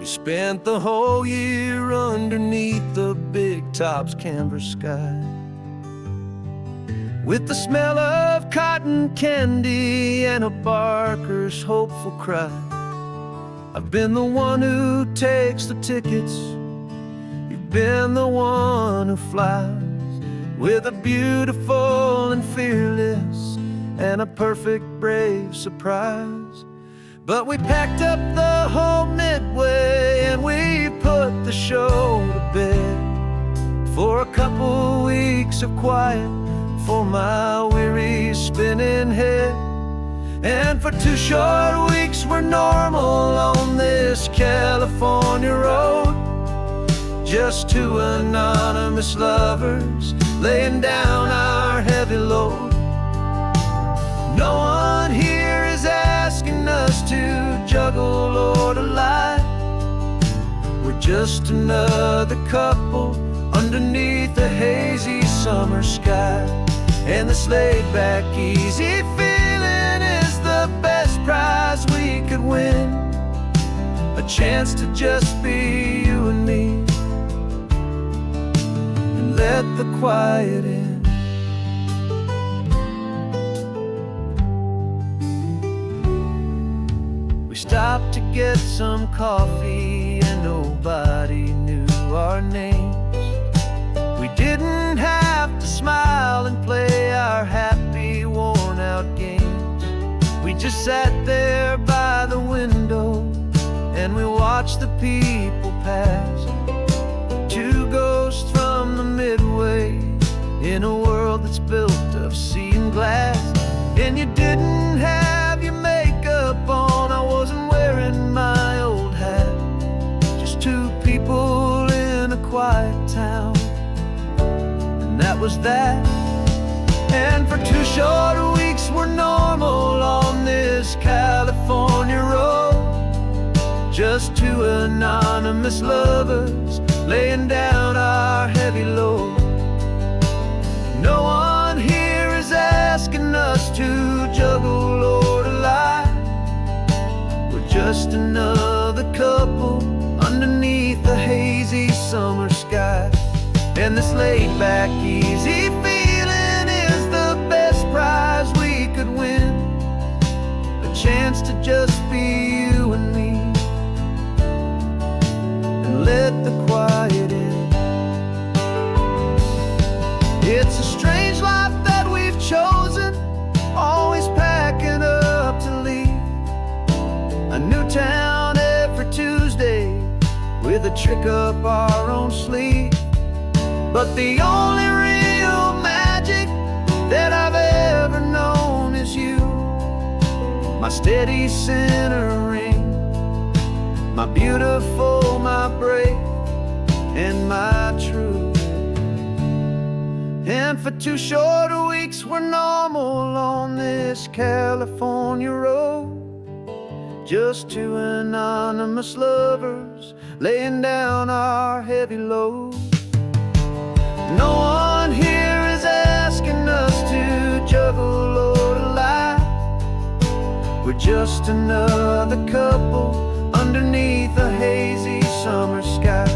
We spent the whole year underneath the big top's canvas sky, with the smell of cotton candy and a barker's hopeful cry. I've been the one who takes the tickets, you've been the one who flies, with a beautiful and fearless and a perfect brave surprise. But we packed up the whole Midway and we put the show to bed, for a couple weeks of quiet for my weary spinning head. And for 2 short weeks we're normal on this California road, just 2 anonymous lovers laying down our heavy load. No one here is asking us to juggle or to lie. We're just another couple underneath a hazy summer sky. And this laid-back, easy feeling is the best prize we could win, a chance to just be you and me, and let the quiet in. We stopped to get some coffee and nobody knew our names. We didn't have to smile and play our happy, worn-out games. We just sat there by the window and we watched the people pass, 2 ghosts from the Midway in a world that's built of sea and glass. And you didn't have your makeup on, I wasn't wearing my old hat, just 2 people in a quiet town, and that was that. And for 2 short weeks we're normal on this California road, just 2 anonymous lovers laying down our heavy load. No one here is asking us to juggle or to lie. We're just another couple underneath the hazy summer sky. And this laid-back, easy feeling is the best prize we could win, a chance to just be you and me, and let the quiet in. It's a strange life that we've chosen, always packing up to leave a new town every Tuesday with a trick up our own sleeve. But the only real magic that I've ever known is you, my steady centering, my beautiful, my brave, and my true. And for 2 short weeks we're normal on this California road, just 2 anonymous lovers laying down our heavy load. No one here is asking us to juggle or to lie. We're just another couple underneath a hazy summer sky.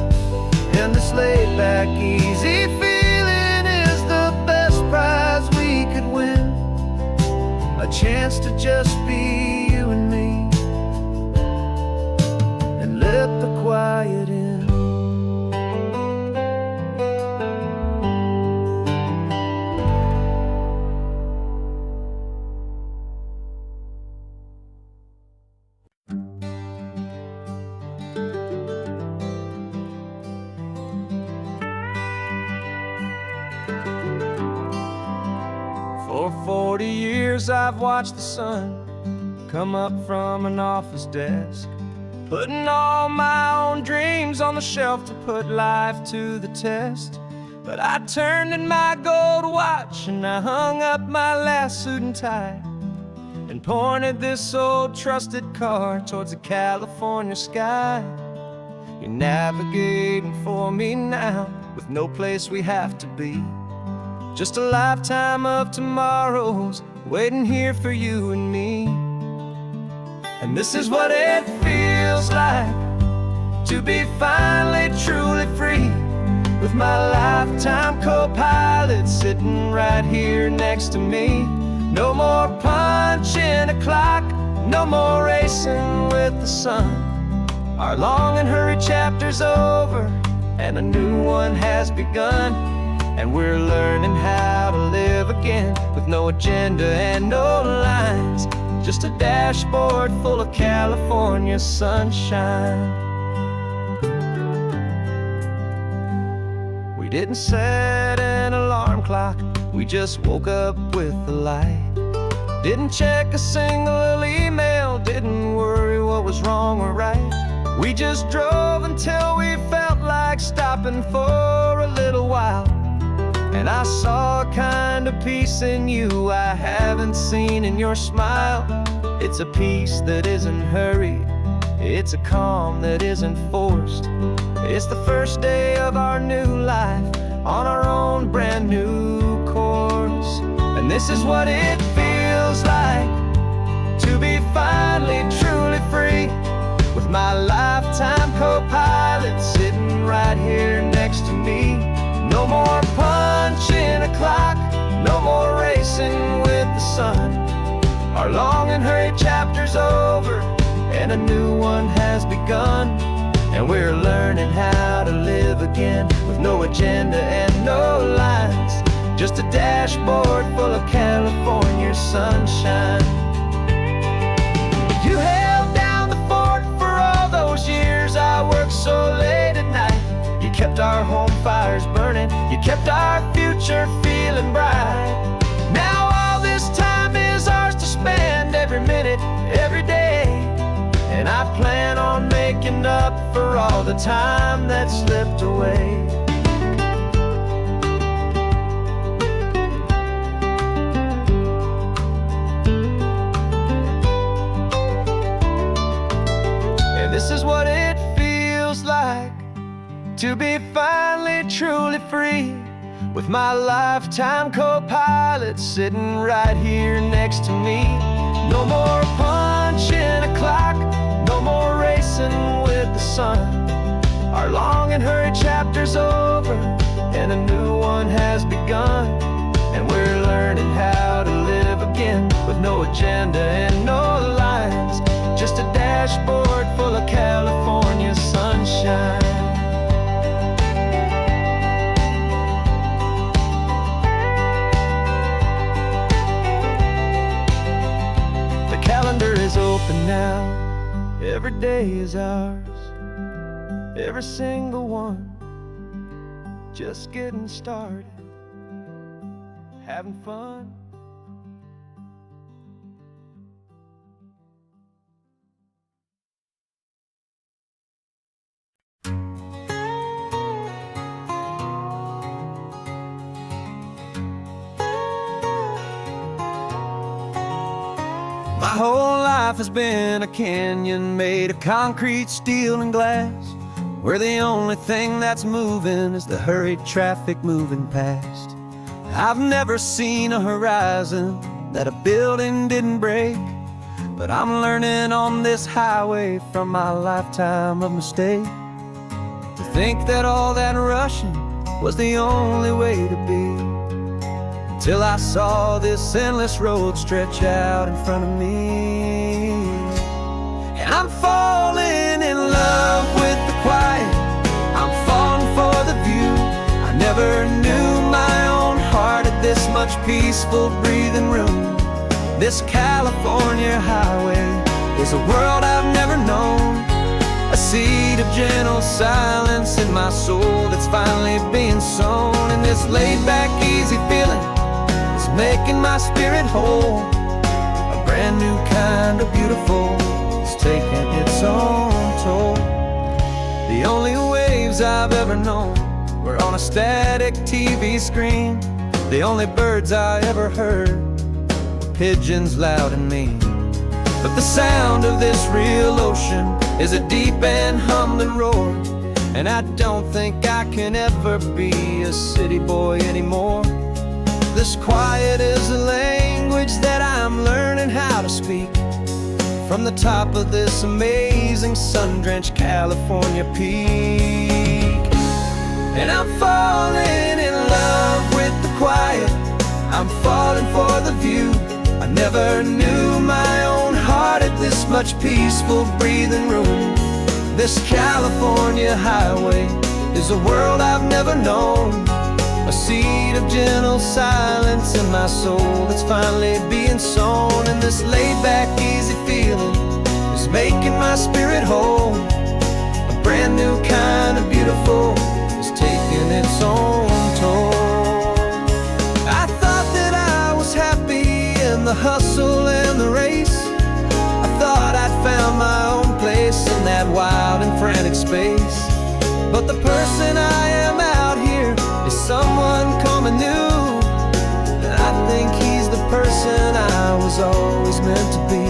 And this laid-back, easy feeling is the best prize we could win, a chance to just be you and me, and let the quiet in. For 40 years I've watched the sun come up from an office desk, putting all my own dreams on the shelf to put life to the test. But I turned in my gold watch and I hung up my last suit and tie, and pointed this old trusted car towards the California sky. You're navigating for me now with no place we have to be, just a lifetime of tomorrows waiting here for you and me. And this is what it feels like to be finally truly free, with my lifetime co-pilot sitting right here next to me. No more punching a clock, no more racing with the sun. Our long and hurried chapter's over, and a new one has begun. And we're learning how to live again, with no agenda and no lines, just a dashboard full of California sunshine. We didn't set an alarm clock, we just woke up with the light. Didn't check a single email, didn't worry what was wrong or right. We just drove until we felt like stopping for a little while. And I saw a kind of peace in you I haven't seen in your smile. It's a peace that isn't hurried, it's a calm that isn't forced. It's the first day of our new life, on our own brand new course. And this is what it feels like to be finally truly free, with my lifetime co-pilot sitting right here next to me. No more punching a clock, no more racing with the sun. Our long and hurried chapter's over, and a new one has begun. And we're learning how to live again, with no agenda and no lines, just a dashboard full of California sunshine. You held down the fort for all those years I worked so late at night. You kept our home fires burning, you kept our future feeling bright. Now all this time is ours to spend, every minute, every day. And I plan on making up for all the time that slipped away. And this is what it feels like to be finally truly free, with my lifetime co-pilot sitting right here next to me. No more punching a clock, no more racing with the sun. Our long and hurried chapter's over, and a new one has begun. And we're learning how to live again, with no agenda and no lines, just a dashboard full of California sunshine. The calendar is open now, every day is ours, every single one, just getting started, having fun. My whole life has been a canyon made of concrete, steel, and glass, where the only thing that's moving is the hurried traffic moving past. I've never seen a horizon that a building didn't break, but I'm learning on this highway from my lifetime of mistakes to think that all that rushing was the only way to be. Till I saw this endless road stretch out in front of me. And I'm falling in love with the quiet, I'm falling for the view. I never knew my own heart had this much peaceful breathing room. This California highway is a world I've never known, a seed of gentle silence in my soul that's finally being sown. And this laid-back, easy feeling is making my spirit whole. A brand new kind of beautiful is taking its own toll. The only waves I've ever known were on a static TV screen. The only birds I ever heard were pigeons loud and mean. But the sound of this real ocean is a deep and humbling roar, and I don't think I can ever be a city boy anymore. This quiet is a language that I'm learning how to speak. from the top of this amazing sun-drenched California peak. And I'm falling in love with the quiet, I'm falling for the view. I never knew my own heart had this much peaceful breathing room. This California highway is a world I've never known, a seed of gentle silence in my soul that's finally being sown. And this laid-back, easy feeling is making my spirit whole. A brand new kind of beautiful is taking its own toll. I thought that I was happy in the hustle and the race. I thought I'd found my own place in that wild and frantic space. But the person I am out here is someone coming new, and I think he's the person I was always meant to be.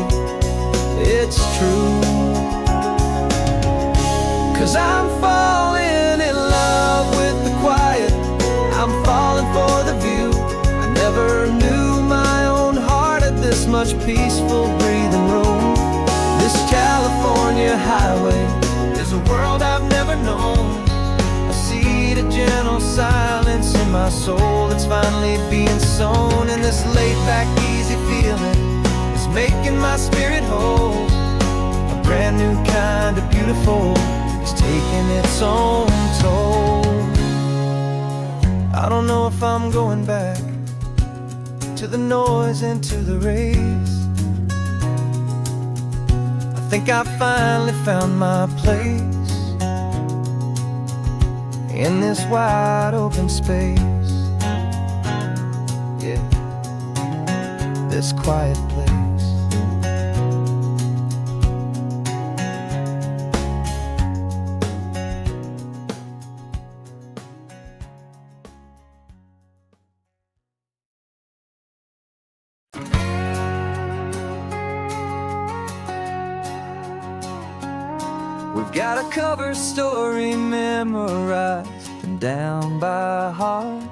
It's true, 'cause I'm falling in love with the quiet, I'm falling for the view. I never knew my own heart had this much peaceful breathing room. This California highway is a world I've never known, a seed of gentle silence in my soul that's finally being sown. And this laid-back, easy feeling is making my spirit whole. A brand new kind of beautiful is taking its own toll. I don't know if I'm going back to the noise and to the race. I think I finally found my place in this wide open space. Yeah, this quiet place. We've got a cover story memorized and down by heart.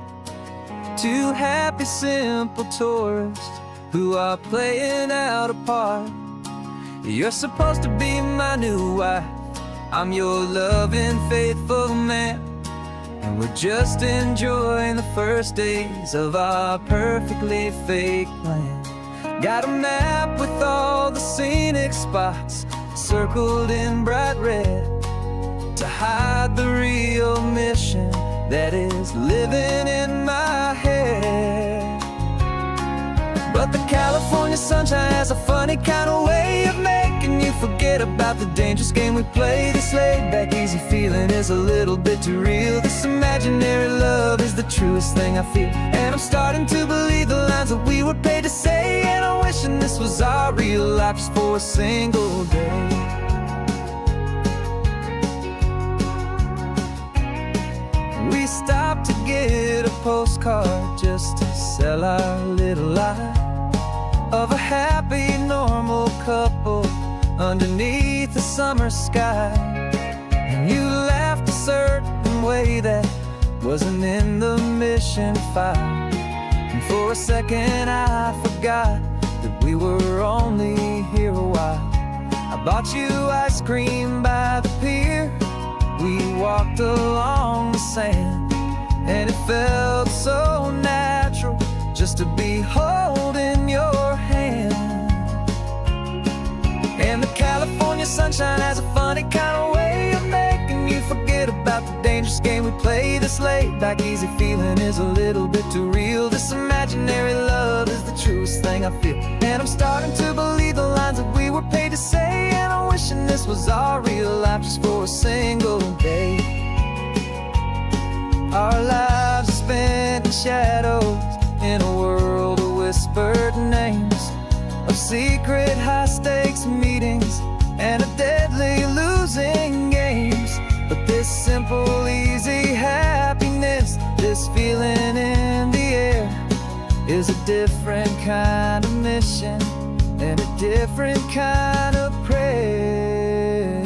Two happy, simple tourists who are playing out a part. You're supposed to be my new wife, I'm your loving, faithful man, and we're just enjoying the first days of our perfectly fake plan. Got a map with all the scenic spots circled in bright red to hide the real mission that is living in my head. But the California sunshine has a funny kind of way of making you forget about the dangerous game we play. This laid-back, easy feeling is a little bit too real. This imaginary love is the truest thing I feel, and I'm starting to believe the lines that we were paid to say. And I'm wishing this was our real life just for a single day. We stopped to get a postcard just to sell our little lie of a happy, normal couple underneath the summer sky. And you laughed a certain way that wasn't in the mission file, and for a second I forgot that we were only here a while. I bought you ice cream by the pier, we walked along the sand, and it felt so natural just to be holding your hand. And the California sunshine has a funny kind of way of making you forget about the dangerous game we play. This laid-back, easy feeling is a little bit too real. This imaginary love is the truest thing I feel, and I'm starting to believe the lines that we were paid to say. And I'm wishing this was our real life just for a single day. Our lives are spent in shadows in a world of whispered names, of secret high-stakes meetings and of deadly losing games. But this simple, easy happiness, this feeling in the air, is a different kind of mission and a different kind of prayer.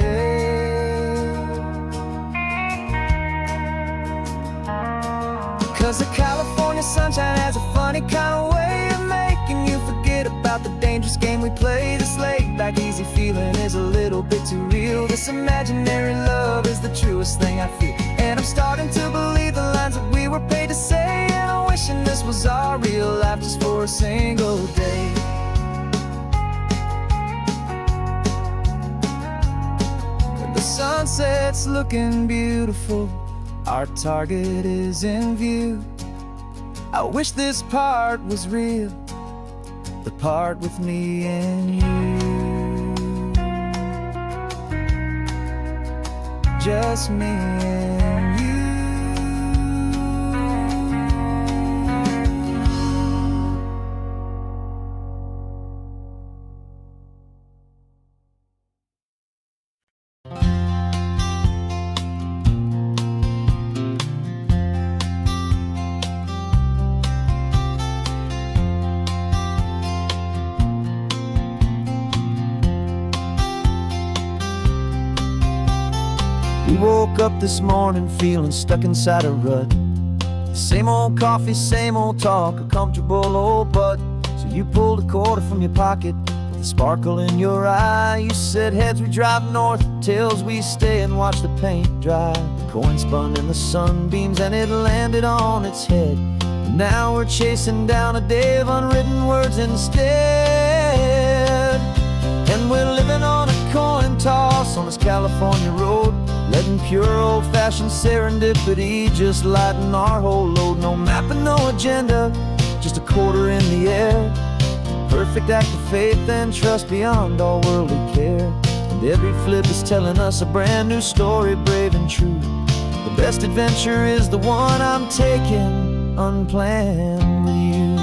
'Cause the California sunshine has a funny kind of way of making you forget about the dangerous game game we play, this laid-back easy feeling is a little bit too real. This imaginary love is the truest thing I feel, and I'm starting to believe the lines that we were paid to say. And I'm wishing this was our real life just for a single day. The sunset's looking beautiful, our target is in view. I wish this part was real, the part with me and you. Just me and you. We woke up this morning feeling stuck inside a rut. Same old coffee, same old talk, a comfortable old butt. So you pulled a quarter from your pocket with a sparkle in your eye. You said heads we drive north, tails we stay and watch the paint dry. The coin spun in the sunbeams and it landed on its head. Now we're chasing down a day of unwritten words instead. And we're living on a coin toss on this California road, letting pure old-fashioned serendipity just lighten our whole load. No map and no agenda, just a quarter in the air. Perfect act of faith and trust beyond all worldly care. And every flip is telling us a brand new story, brave and true. The best adventure is the one I'm taking, unplanned with you.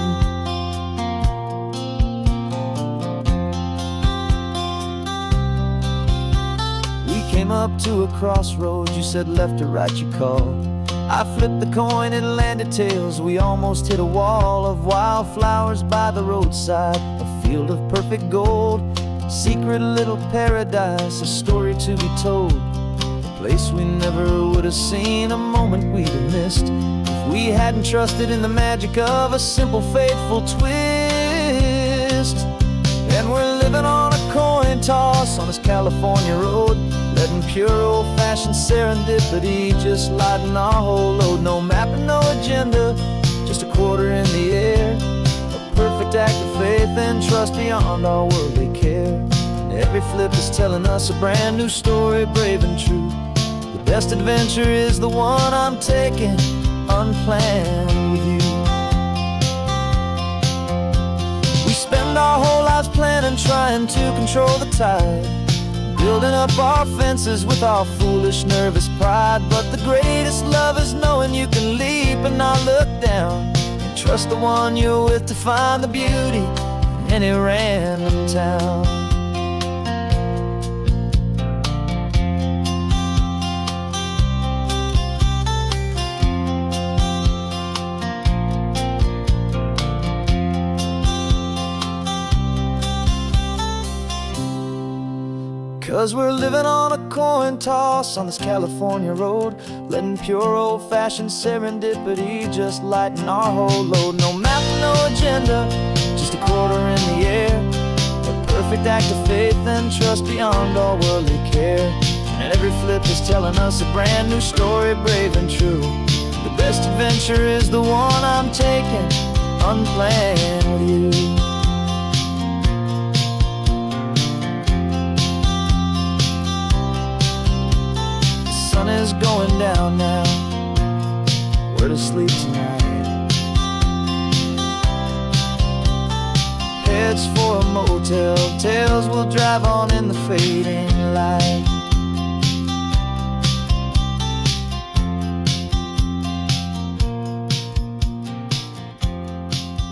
Came up to a crossroads, you said left or right you called. I flipped the coin, it landed tails. We almost hit a wall of wildflowers by the roadside, a field of perfect gold, secret little paradise, a story to be told. A place we never would have seen, a moment we'd have missed if we hadn't trusted in the magic of a simple faithful twist. And we're living on a coin toss on this California road, letting pure old-fashioned serendipity just lighten our whole load. No map and no agenda, just a quarter in the air. A perfect act of faith and trust beyond all worldly care. And every flip is telling us a brand new story, brave and true. The best adventure is the one I'm taking, unplanned with you. We spend our whole lives planning, trying to control the tide, building up our fences with our foolish, nervous pride. But the greatest love is knowing you can leap and not look down, and trust the one you're with to find the beauty in any random town. 'Cause we're living on a coin toss on this California road, letting pure old-fashioned serendipity just lighten our whole load. No map, no agenda, just a quarter in the air. A perfect act of faith and trust beyond all worldly care. And every flip is telling us a brand new story, brave and true. The best adventure is the one I'm taking, unplanned with you. Sun is going down now, we're to sleep tonight. Heads for a motel, tails will drive on in the fading light.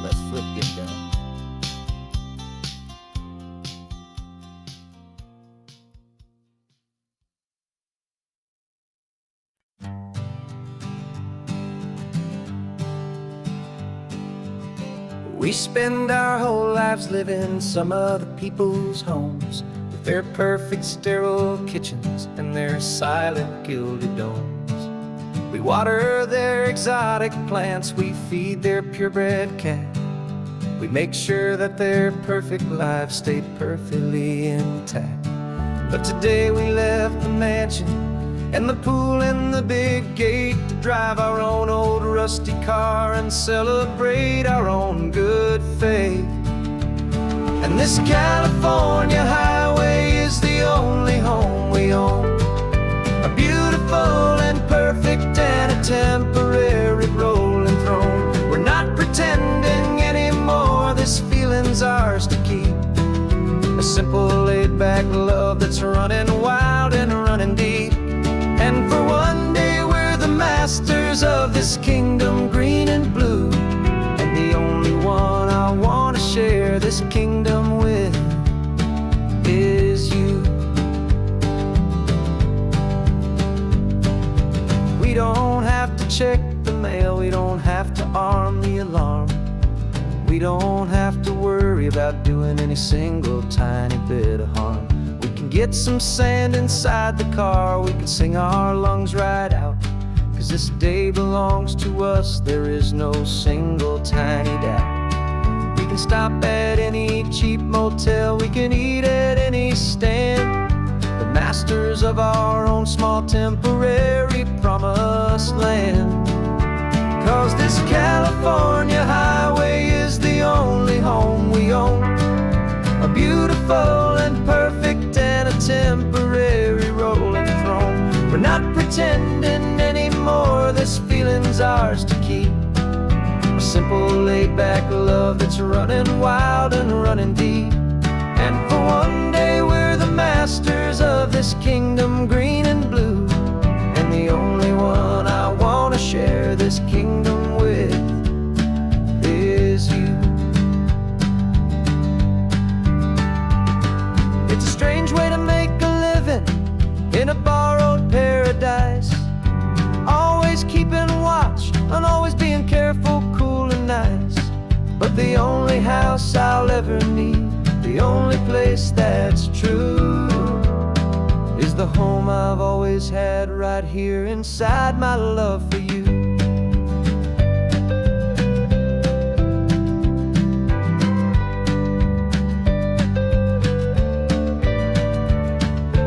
Let's flip get down. We spend our whole lives living some other people's homes, with their perfect sterile kitchens and their silent gilded domes. We water their exotic plants, we feed their purebred cat. We make sure that their perfect lives stayed perfectly intact. But today we left the mansion and the pool and the big gate to drive our own old rusty car and celebrate our own good faith. And this California highway is the only home we own, a beautiful and perfect and a temporary rolling throne. We're not pretending anymore, this feeling's ours to keep. A simple laid-back love that's running wild and running deep. And for one day we're the masters of this kingdom green and blue, and the only one I want to share this kingdom with is you. We don't have to check the mail, we don't have to arm the alarm. We don't have to worry about doing any single tiny bit of harm. We can get some sand inside the car, we can sing our lungs right out. 'Cause this day belongs to us, there is no single tiny doubt. We can stop at any cheap motel, we can eat at any stand, the masters of our own small temporary promised land. 'Cause this California highway is the only home we own, a beautiful and perfect and a temporary rolling throne. We're not pretending anymore, this feeling's ours to keep. A simple laid-back love that's running wild and running deep. And for one day we're the masters of this kingdom green and blue, and the only one I want to share this kingdom with is you. It's a strange way to make a living in a borrowed paradise, always keeping watch and always being careful, cool and nice. But the only house I'll ever need, the only place that's true, is the home I've always had right here inside my love for you.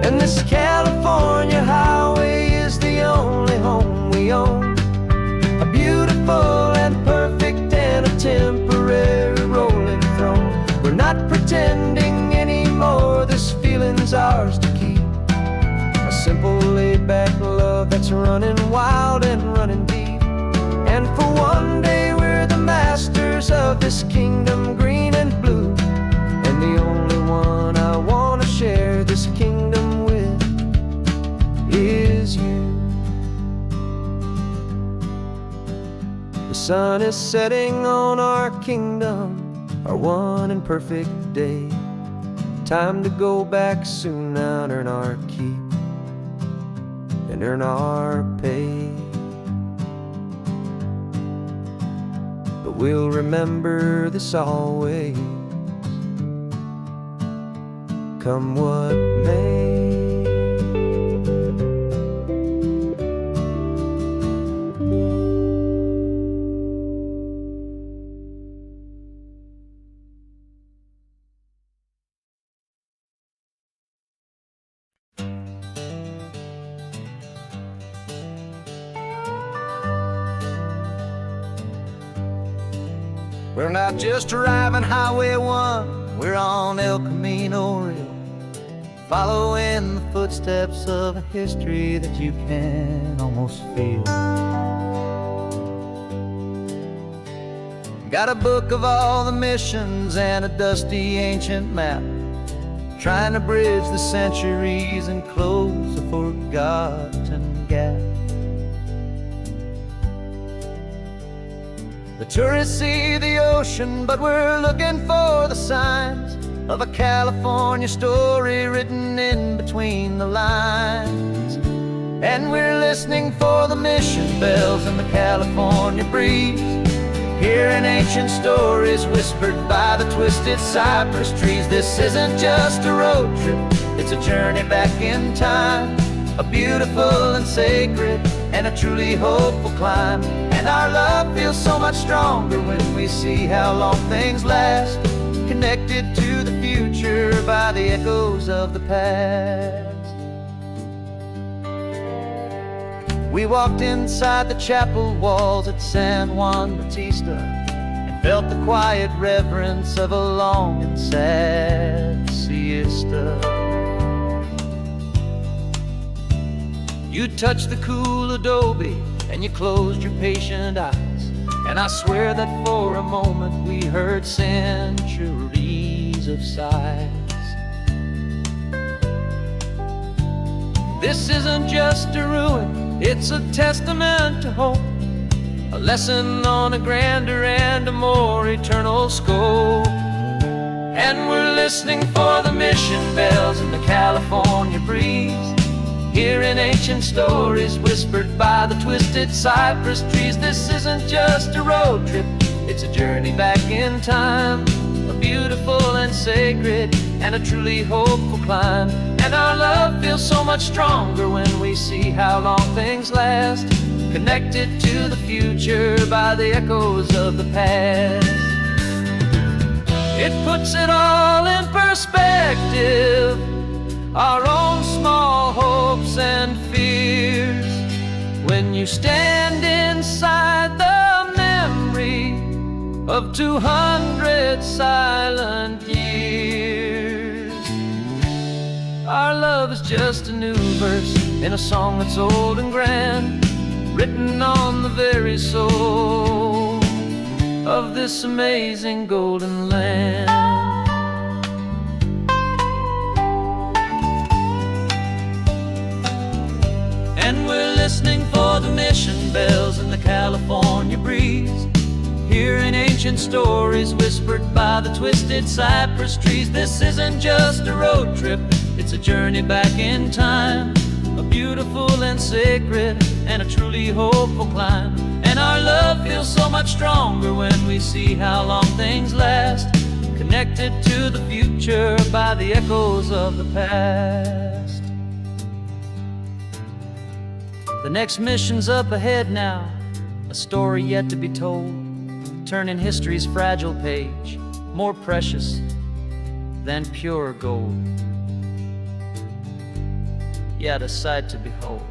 And this California highway is the only home we own, a beautiful and perfect and a temporary rolling throne. We're not pretending anymore, this feeling's ours to keep. A simple laid-back love that's running wild and running deep. And for one day we're the masters of this kingdom green and blue, and the only one I want to share this kingdom with is you. The sun is setting on our kingdom, our one and perfect day. Time to go back soon now and earn our keep and earn our pay. But we'll remember this always, come what may. We're not just driving Highway 1, we're on El Camino Real, following the footsteps of a history that you can almost feel. Got a book of all the missions and a dusty ancient map, trying to bridge the centuries and close a forgotten gap. The tourists see the ocean, but we're looking for the signs of a California story written in between the lines. And we're listening for the mission bells in the California breeze, hearing ancient stories whispered by the twisted cypress trees. This isn't just a road trip, it's a journey back in time, a beautiful and sacred and a truly hopeful climb. And our love feels so much stronger when we see how long things last, connected to the future by the echoes of the past. We walked inside the chapel walls at San Juan Bautista and felt the quiet reverence of a long and sad siesta. You touched the cool adobe and you closed your patient eyes, and I swear that for a moment we heard centuries of sighs. This isn't just a ruin, it's a testament to hope, a lesson on a grander and a more eternal scope. And we're listening for the mission bells in the California breeze, hearing ancient stories whispered by the twisted cypress trees. This isn't just a road trip, it's a journey back in time, a beautiful and sacred and a truly hopeful climb. And our love feels so much stronger when we see how long things last, connected to the future by the echoes of the past. It puts it all in perspective, our own small hopes and fears, when you stand inside the memory of 200 silent years. Our love is just a new verse in a song that's old and grand, written on the very soul of this amazing golden land. And we're listening for the mission bells in the California breeze, hearing ancient stories whispered by the twisted cypress trees. This isn't just a road trip, it's a journey back in time, a beautiful and sacred and a truly hopeful climb. And our love feels so much stronger when we see how long things last, connected to the future by the echoes of the past. The next mission's up ahead now, a story yet to be told, turning history's fragile page more precious than pure gold. Yet a sight to behold.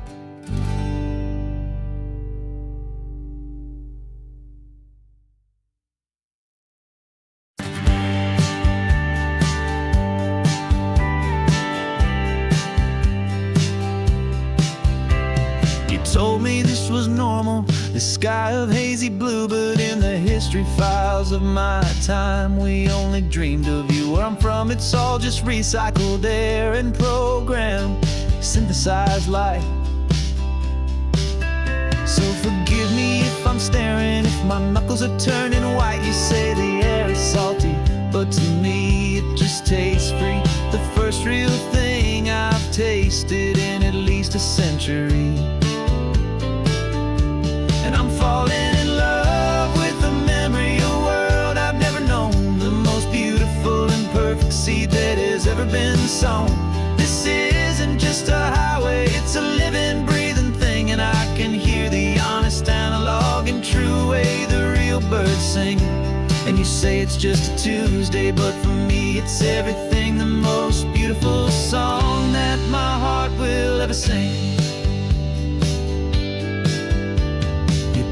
Told me this was normal, the sky of hazy blue, but in the history files of my time, we only dreamed of you. Where I'm from, it's all just recycled air and programmed, synthesized light. So forgive me if I'm staring, if my knuckles are turning white. You say the air is salty, but to me it just tastes free. The first real thing I've tasted in at least a century. Falling in love with the memory of a world I've never known, the most beautiful and perfect seed that has ever been sown. This isn't just a highway, it's a living, breathing thing, and I can hear the honest analog and true way the real birds sing. And you say it's just a Tuesday, but for me it's everything, the most beautiful song that my heart will ever sing.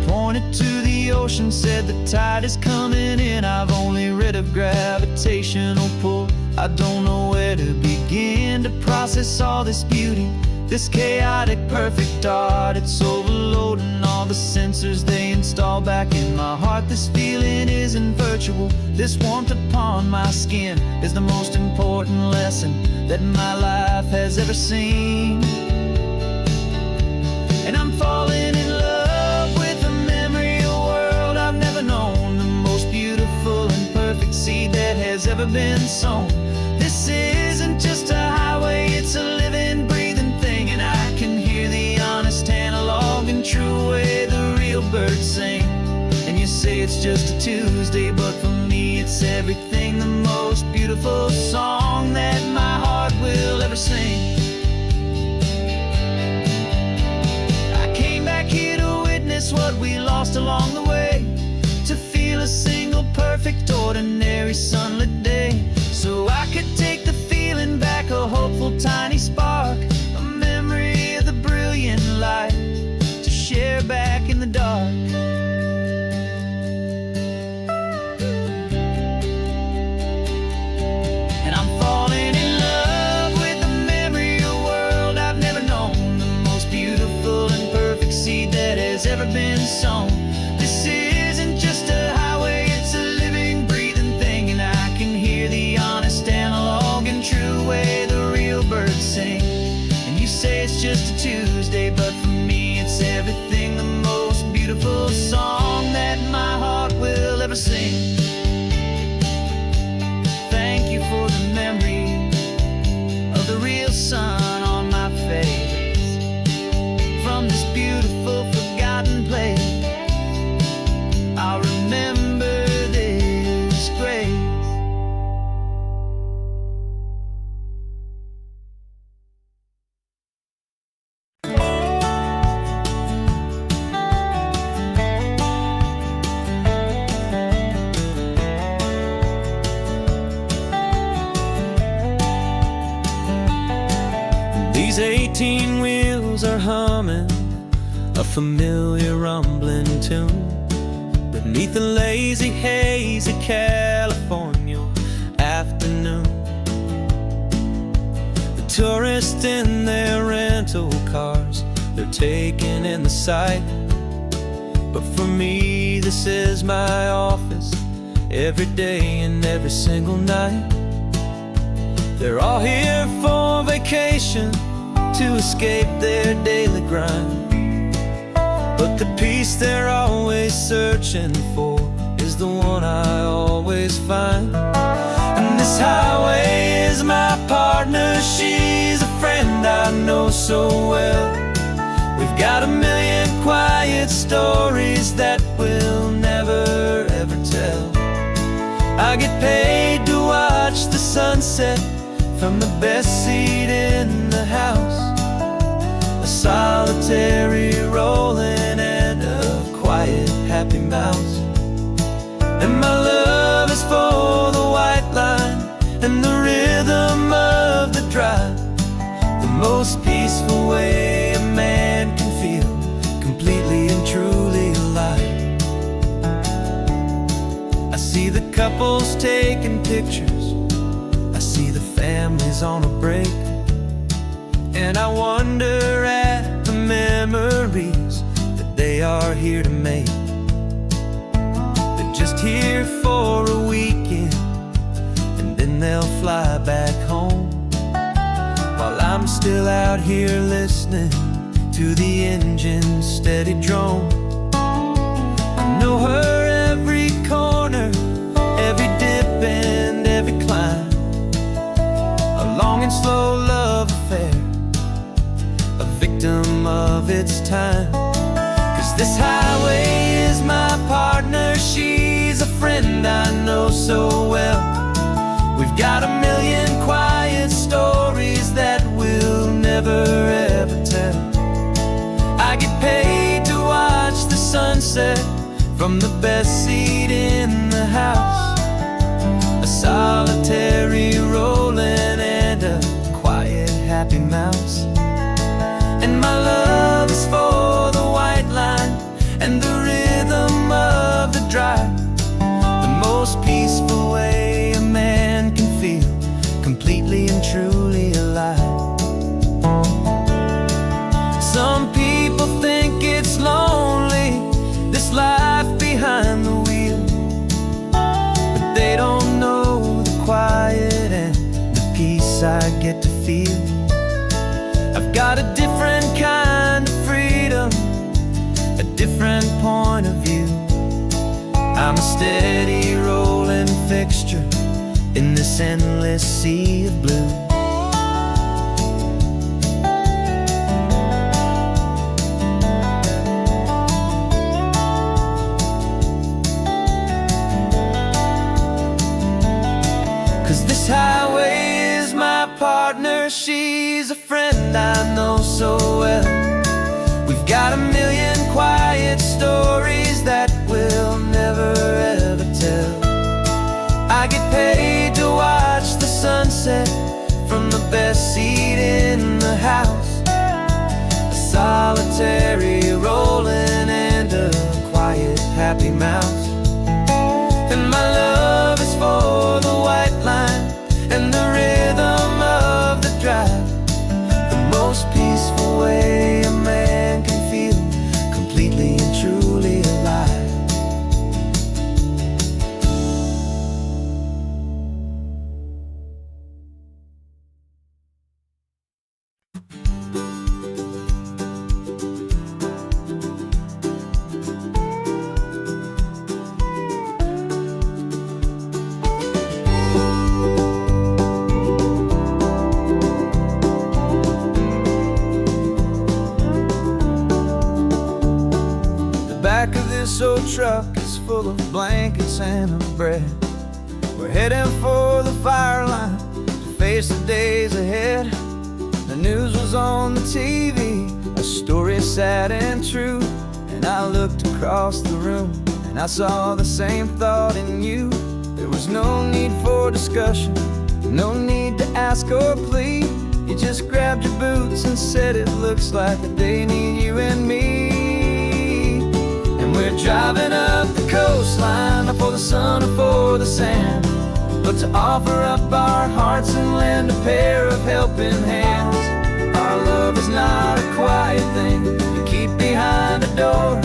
Pointed to the ocean, said the tide is coming in. I've only read of gravitational pull, I don't know where to begin to process all this beauty, this chaotic perfect art. It's overloading all the sensors they install back in my heart. This feeling isn't virtual, this warmth upon my skin is the most important lesson that my life has ever seen. And I'm falling in love with a memory of a world I've never known, the most beautiful and perfect seed that has ever been sown. This isn't just a highway, it's a living, breathing thing, and I can hear the honest analog and true way the real birds sing. And you say it's just a Tuesday, but for me it's everything, the most beautiful song that my heart will ever sing. What we lost along These 18 wheels are humming a familiar rumbling tune beneath the lazy haze of California afternoon. The tourists in their rental cars, they're taking in the sight. But for me, this is my office, every day and every single night. They're all here for vacation, to escape their daily grind. But the peace they're always searching for is the one I always find. And this highway is my partner, she's a friend I know so well. We've got a million quiet stories that we'll never ever tell. I get paid to watch the sunset from the best seat in the house, a solitary rolling and a quiet happy mouse. And my love is for the white line and the rhythm of the drive, the most peaceful way a man can feel completely and truly alive. I see the couples taking pictures, I see the families on a break, and I wonder at the memories that they are here to make. They're just here for a weekend, and then they'll fly back home, while I'm still out here listening to the engine's steady drone. I know her every corner, every dip and every climb, a long and slow love affair, a victim of its time. 'Cause this highway is my partner, she's a friend I know so well. We've got a million quiet stories that we'll never ever tell. I get paid to watch the sunset from the best seat in the house, a solitary rolling and a quiet happy mouse. And my love is for the white line and the rhythm of the drive, the most peaceful way a man can feel completely and truly alive. Some people think it's lonely, this life behind the wheel, but they don't know the quiet and the peace I get to feel. I've got a different kind of freedom, a different point of view. I'm a steady rolling fixture in this endless sea of blue. This highway is my partner, she's a friend I know so well. We've got a million quiet stories that we'll never ever tell. I get paid to watch the sunset from the best seat in the house, a solitary rolling and a quiet happy mouse. And my love is for the white line and the rhythm of the drive, the most peaceful way a man can feel completely and truly alive. Back of this old truck is full of blankets and of bread. We're heading for the fire line to face the days ahead. The news was on the TV, a story sad and true, and I looked across the room and I saw the same thought in you. There was no need for discussion, no need to ask or plead. You just grabbed your boots and said it looks like the day need you and me. And we're driving up the coastline, not for the sun or for the sand, but to offer up our hearts and lend a pair of helping hands. Our love is not a quiet thing you keep behind a door.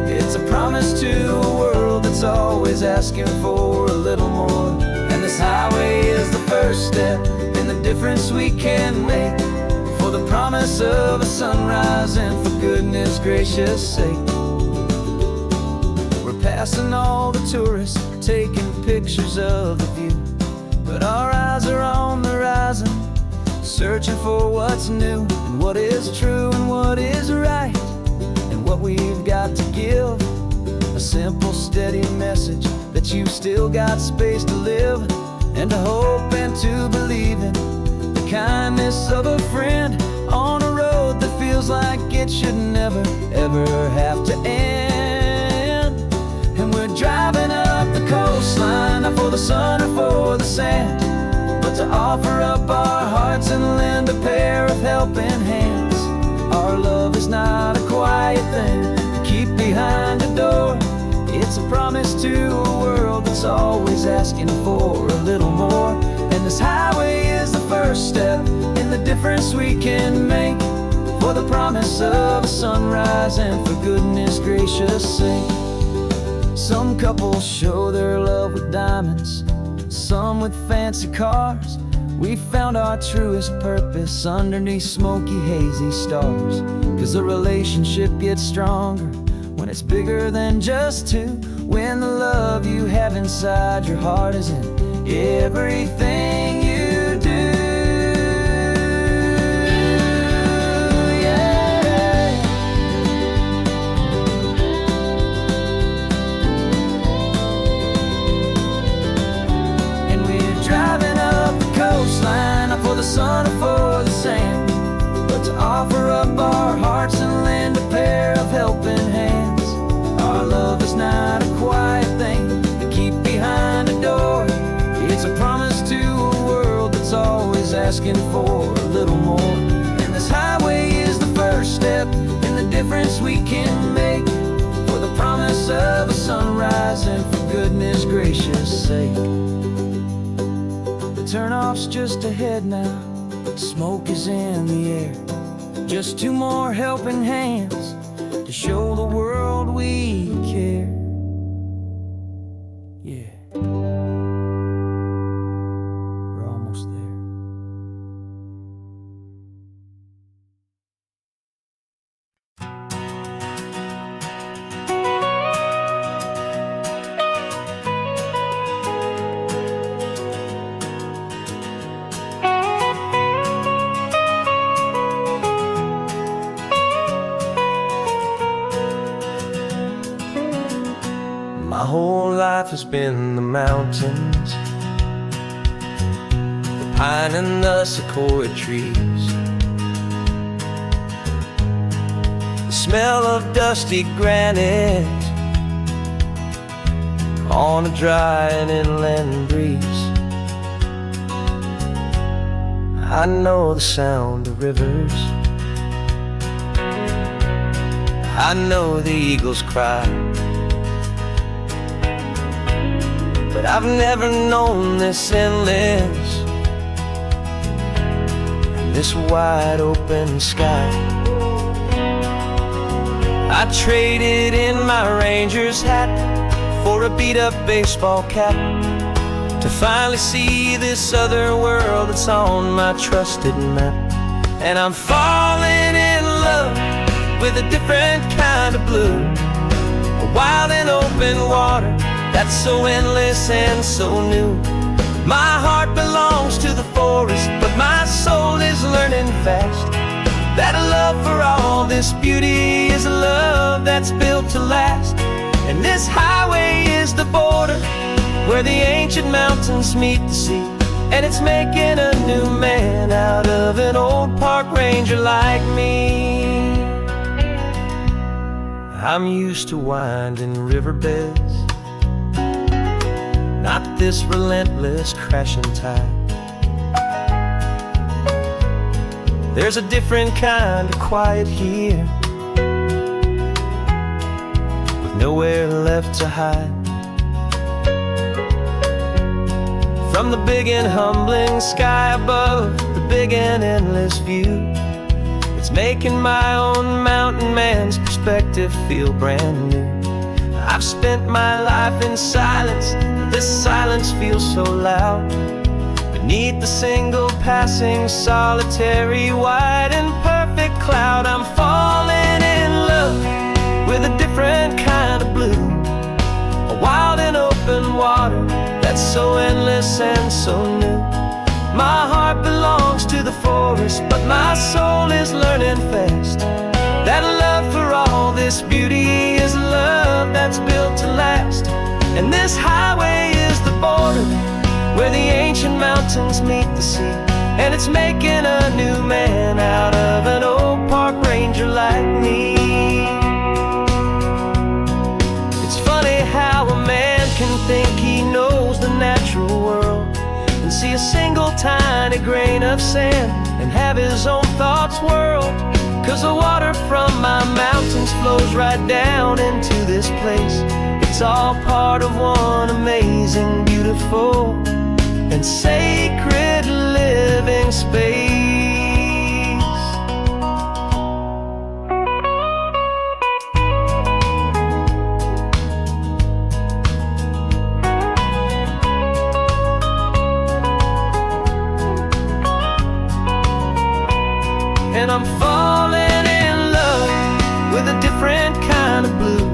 It's a promise to a world that's always asking for a little more. And this highway is the first step in the difference we can make, for the promise of a sunrise and for goodness gracious sake. We're passing all the tourists, taking pictures of the view, but our eyes are on the horizon, searching for what's new and what is true and what is right, and what we've got to give. A simple, steady message that you've still got space to live, and to hope and to believe in the kindness of a friend on a road that feels like it should never, ever have to end. And we're driving up the coastline, not for the sun or for the sand, but to offer up our hearts and lend a pair of helping hands. Our love is not a quiet thing to keep behind a door. It's a promise to a world that's always asking for a little more. And this highway is the first step in the difference we can make, for the promise of a sunrise and for goodness gracious sake. Some couples show their love with diamonds, some with fancy cars. We found our truest purpose underneath smoky, hazy stars. 'Cause a relationship gets stronger when it's bigger than just two, when the love you have inside your heart is in everything you do. Yeah. And we're driving up the coastline, not for the sun or for the sand, but to offer up our hearts and lend a pair of helping hands. Our love is not a quiet thing to keep behind a door. It's a promise to a world that's always asking for a little more. And this highway is the first step in the difference we can make, for the promise of a sunrise and for goodness gracious sake. The turnoff's just ahead now, smoke is in the air. Just two more helping hands to show the world we care. Yeah. We're almost there. My whole life has been the mountains, the pine and the sequoia trees, the smell of dusty granite on a dry and inland breeze. I know the sound of rivers, I know the eagles cry, but I've never known this endless, this wide open sky. I traded in my Ranger's hat for a beat-up baseball cap, to finally see this other world that's on my trusted map. And I'm falling in love with a different kind of blue, a wild and open water that's so endless and so new. My heart belongs to the forest, but my soul is learning fast that a love for all this beauty is a love that's built to last. And this highway is the border where the ancient mountains meet the sea, and it's making a new man out of an old park ranger like me. I'm used to winding riverbeds, not this relentless crashing tide. There's a different kind of quiet here, with nowhere left to hide. From the big and humbling sky above, the big and endless view, it's making my own mountain man's perspective feel brand new. I've spent my life in silence, this silence feels so loud. Beneath the single passing solitary white and perfect cloud, I'm falling in love with a different kind of blue, a wild and open water that's so endless and so new. My heart belongs to the forest, but my soul is learning fast that love for all this beauty is love that's built to last. And this highway is the border where the ancient mountains meet the sea, and it's making a new man out of an old park ranger like me. It's funny how a man can think he knows the natural world and see a single tiny grain of sand and have his own thoughts whirled. 'Cause the water from my mountains flows right down into this place. It's all part of one amazing, beautiful, and sacred living space. And I'm falling in love with a different kind of blue,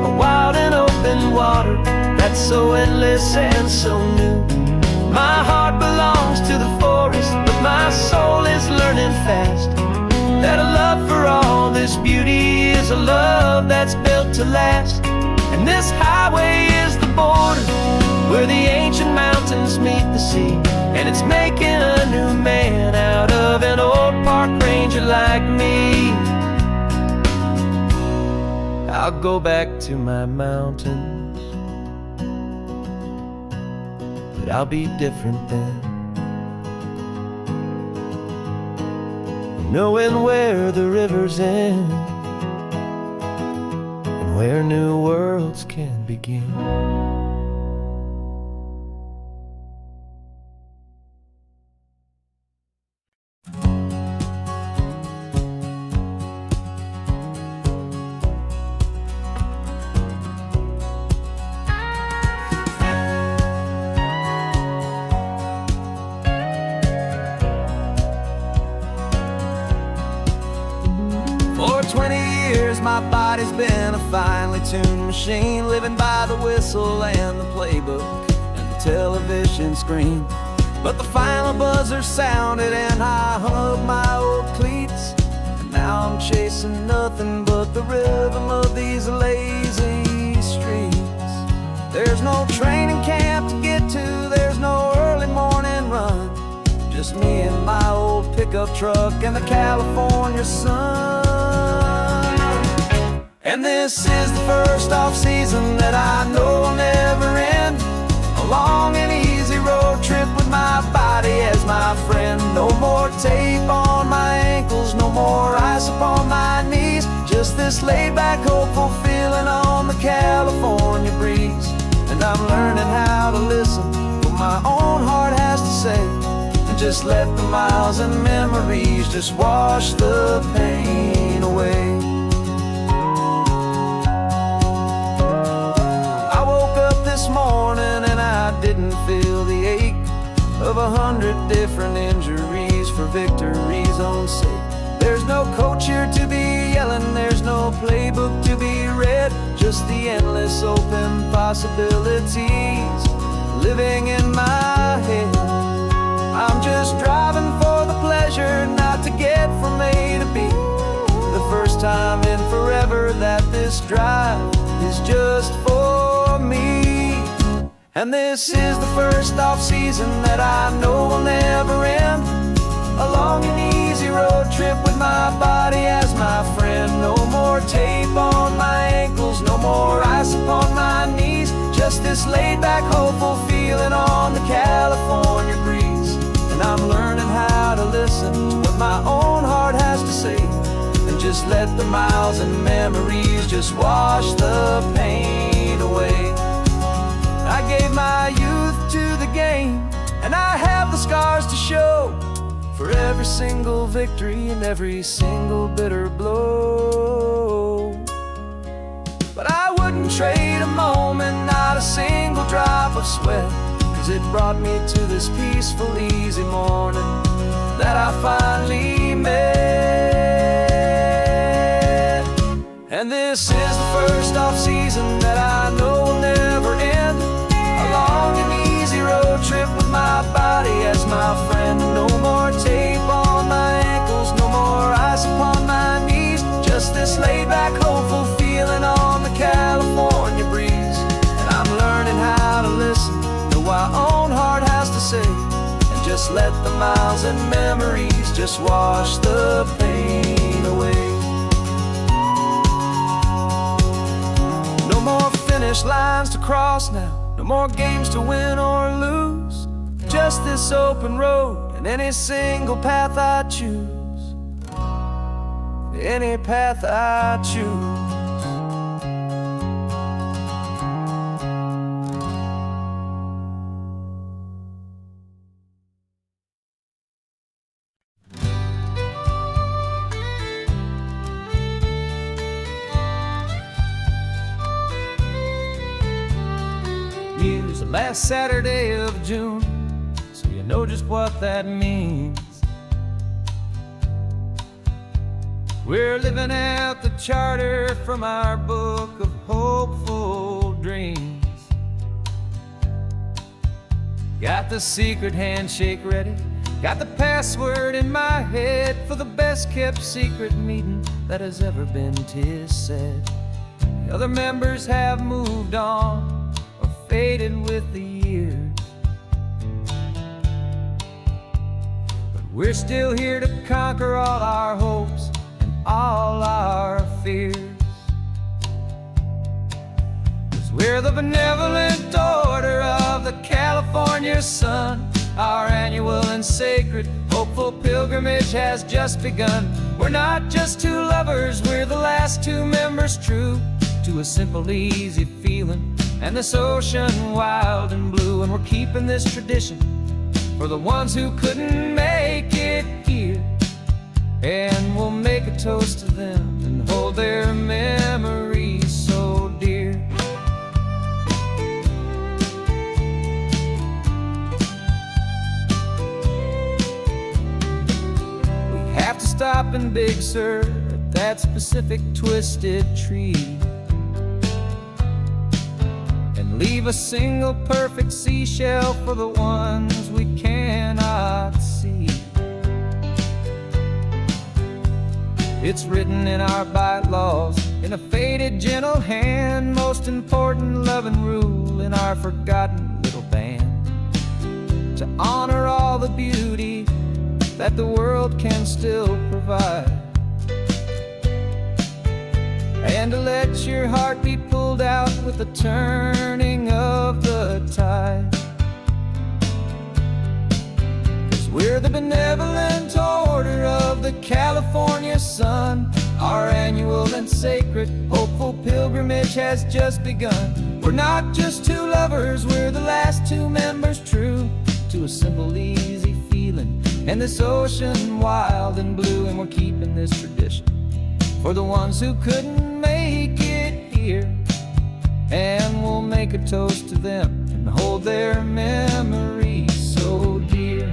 a wild and open water that's so endless and so new. My heart belongs to the forest, but my soul is learning fast that a love for all this beauty is a love that's built to last. And this highway is the border where the ancient mountains meet the sea, and it's making a new man out of an old park ranger like me. I'll go back to my mountains, but I'll be different then, knowing where the rivers end and where new worlds can begin. For 20 years my body's been a finely tuned machine, living by the whistle and the playbook and the television screen. But the final buzzer sounded and I hung up my old cleats, and now I'm chasing nothing but the rhythm of these lazy streets. There's no training camp to get to, there's no early morning run, just me and my old pickup truck and the California sun. And this is the first off-season that I know will never end, a long and easy road trip with my body as my friend. No more tape on my ankles, no more ice upon my knees, just this laid-back, hopeful feeling on the California breeze. And I'm learning how to listen to what my own heart has to say, and just let the miles and memories just wash the pain away. I woke up this morning and I didn't feel the ache of 100 different injuries for victory's own sake. There's no coach here to be yelling, there's no playbook to be read, just the endless open possibilities living in my head. I'm just driving for the pleasure, not to get from A to B. The first time in forever that this drive is just for me. And this is the first off-season that I know will never end, a long and easy road trip with my body as my friend. No more tape on my ankles, no more ice upon my knees, just this laid-back, hopeful feeling on the California breeze. And I'm learning how to listen to what my own heart has to say, and just let the miles and memories just wash the pain away. I gave my youth to the game, and I have the scars to show for every single victory and every single bitter blow. But I wouldn't trade a moment, not a single drop of sweat, 'cause it brought me to this peaceful, easy morning that I finally met. And this is the first off-season that I know will never end. A long and easy road trip with my body as my friend. No more tape on my ankles, no more ice upon my knees. Just this laid-back, hopeful feeling on the California breeze. And I'm learning how to listen, know my own heart has to say, and just let the miles and memories just wash the pain away. No more finish lines to cross now, no more games to win or lose. Just this open road and any single path I choose. Any path I choose. Here's the last Saturday of June, so you know just what that means. We're living out the charter from our book of hopeful dreams. Got the secret handshake ready, got the password in my head for the best kept secret meeting that has ever been, 'tis said. The other members have moved on or faded with the years, but we're still here to conquer all our hopes and all our fears. 'Cause we're the benevolent order of the California sun. Our annual and sacred hopeful pilgrimage has just begun. We're not just two lovers, we're the last two members true to a simple, easy feeling and this ocean wild and blue. And we're keeping this tradition for the ones who couldn't make it here, and we'll make a toast to them and hold their memories so dear. We have to stop in Big Sur at that specific twisted tree, leave a single perfect seashell for the ones we cannot see. It's written in our bylaws in a faded gentle hand, most important loving rule in our forgotten little band, to honor all the beauty that the world can still provide, and to let your heart be pulled out with the turning of the tide. 'Cause we're the benevolent order of the California sun. Our annual and sacred hopeful pilgrimage has just begun. We're not just two lovers, we're the last two members true to a simple, easy feeling and this ocean wild and blue. And we're keeping this tradition for the ones who couldn't make it here, and we'll make a toast to them and hold their memories so dear.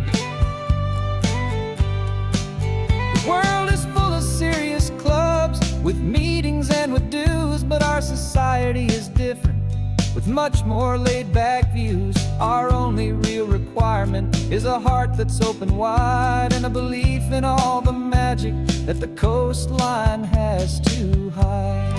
The world is full of serious clubs with meetings and with dues, but our society is different with much more laid-back views. Our only real requirement is a heart that's open wide and a belief in all the magic that the coastline has to hide.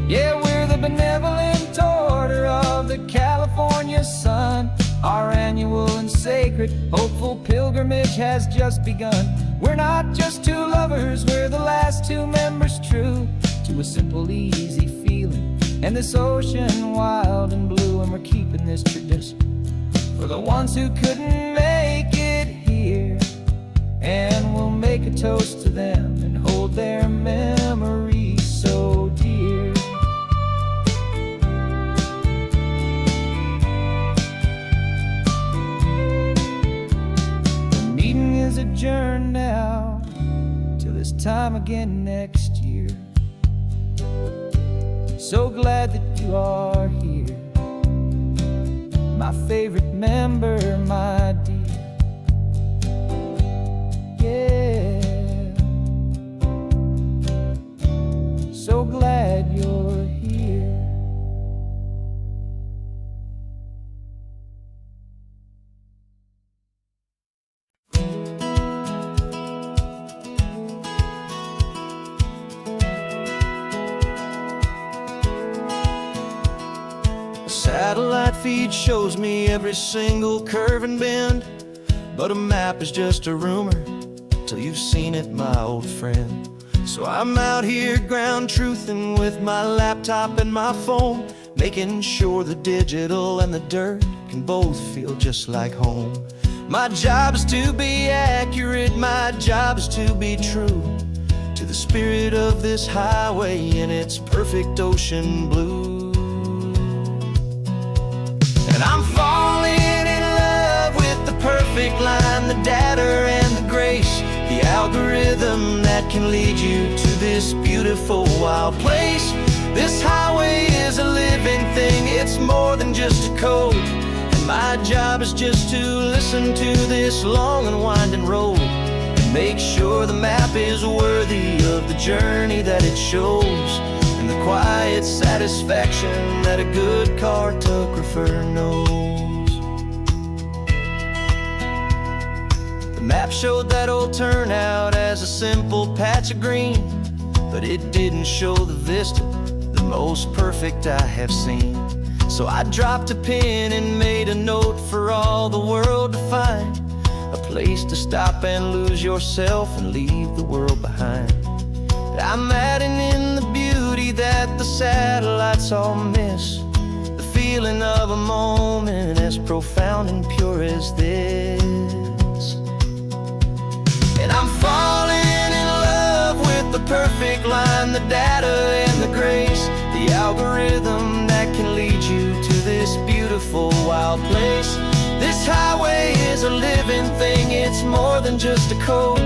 Yeah, we're the benevolent order of the California sun. Our annual and sacred hopeful pilgrimage has just begun. We're not just two lovers, we're the last two members true to a simple, easy feeling and this ocean wild and blue. And we're keeping this tradition for the ones who couldn't make it here. And we'll make a toast to them and hold their memories so dear. The meeting is adjourned now till this time again next year. So glad that you are here, my favorite member, my dear. Yeah, so glad you're here. Satellite feed shows me every single curve and bend, but a map is just a rumor till you've seen it, my old friend. So I'm out here ground truthing with my laptop and my phone, making sure the digital and the dirt can both feel just like home. My job is to be accurate, my job is to be true to the spirit of this highway in its perfect ocean blue. And I'm falling in love with the perfect line, the data and the grace, the algorithm that can lead you to this beautiful wild place. This highway is a living thing, it's more than just a code. And my job is just to listen to this long and winding road and make sure the map is worthy of the journey that it shows, and the quiet satisfaction that a good cartographer knows. The map showed that old turnout as a simple patch of green, but it didn't show the vista, the most perfect I have seen. So I dropped a pin and made a note for all the world to find, a place to stop and lose yourself and leave the world behind. I'm adding in the beauty that the satellites all miss, the feeling of a moment as profound and pure as this. And I'm falling in love with the perfect line, the data and the grace, the algorithm that can lead you to this beautiful wild place. This highway is a living thing, it's more than just a code.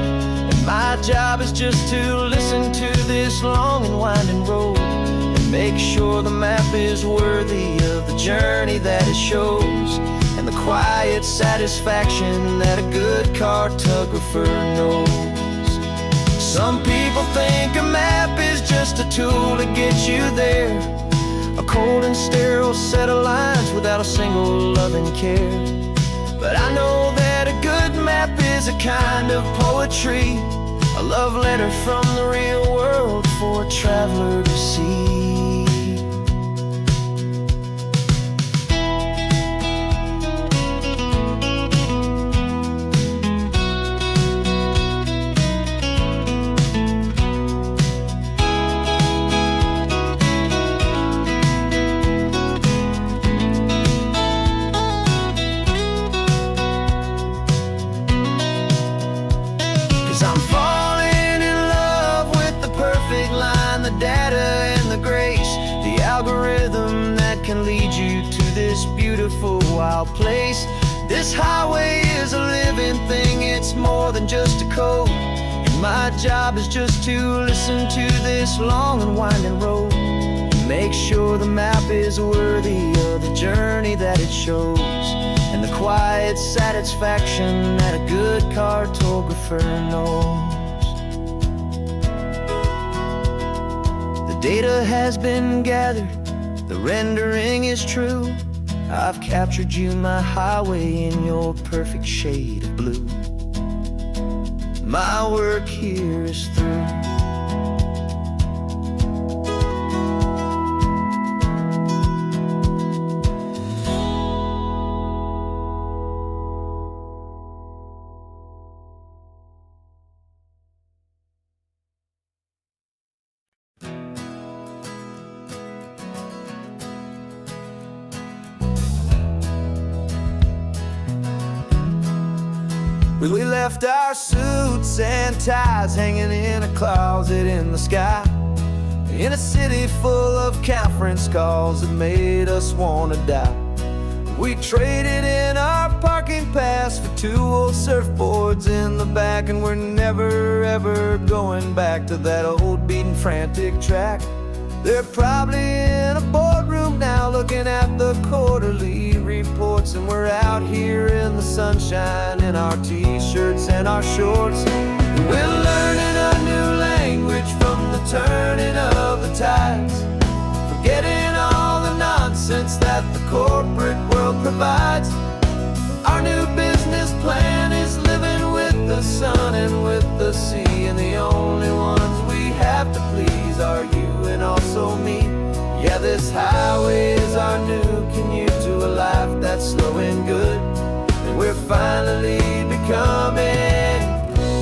My job is just to listen to this long and winding road and make sure the map is worthy of the journey that it shows, and the quiet satisfaction that a good cartographer knows. Some people think a map is just a tool to get you there, a cold and sterile set of lines without a single loving care. But I know that a good map is a kind of poetry, a love letter from the real world for a traveler to see. 'Cause I'm falling in love with the perfect line, the data and the grace, the algorithm that can lead you to this beautiful wild place. This highway is a living thing, it's more than just a code. And my job is just to listen to this long and winding road and make sure the map is worthy of the journey that it shows, and the quiet satisfaction that a good cartographer knows. The data has been gathered, the rendering is true. I've captured you, my highway, in your perfect shade of blue. My work here is through. We left our suits and ties hanging in a closet in the sky, in a city full of conference calls that made us wanna die. We traded in our parking pass for 2 old surfboards in the back, and we're never ever going back to that old beaten frantic track. They're probably in a boardroom now looking at the quarterly reports, and we're out here in the sunshine in our t-shirts and our shorts. We're learning a new language from the turning of the tides, forgetting all the nonsense that the corporate world provides. Our new business plan is living with the sun and with the sea, and the only ones we have to please are you and also me. Yeah, this highway is our new commute to a life that's slow and good, and we're finally becoming